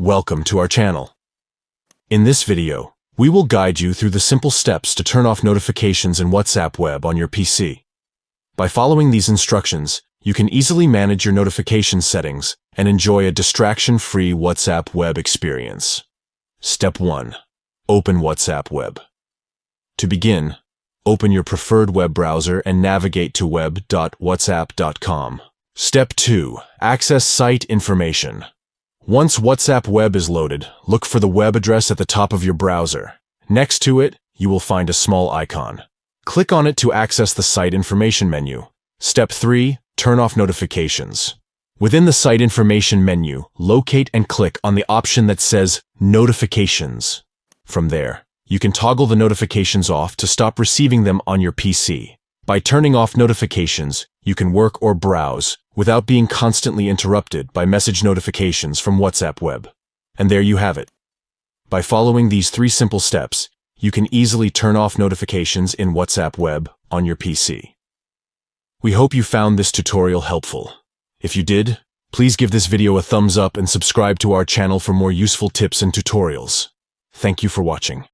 Welcome to our channel. In this video, we will guide you through the simple steps to turn off notifications in WhatsApp Web on your PC. By following these instructions, you can easily manage your notification settings and enjoy a distraction-free WhatsApp Web experience. Step 1. Open WhatsApp Web. To begin, open your preferred web browser and navigate to web.whatsapp.com. Step 2. Access site information. Once WhatsApp Web is loaded, look for the web address at the top of your browser. Next to it, you will find a small icon. Click on it to access the site information menu. Step 3. Turn off notifications. Within the site information menu, locate and click on the option that says Notifications. From there, you can toggle the notifications off to stop receiving them on your PC. By turning off notifications, you can work or browse without being constantly interrupted by message notifications from WhatsApp Web. And there you have it. By following these 3 simple steps, you can easily turn off notifications in WhatsApp Web on your PC. We hope you found this tutorial helpful. If you did, please give this video a thumbs up and subscribe to our channel for more useful tips and tutorials. Thank you for watching.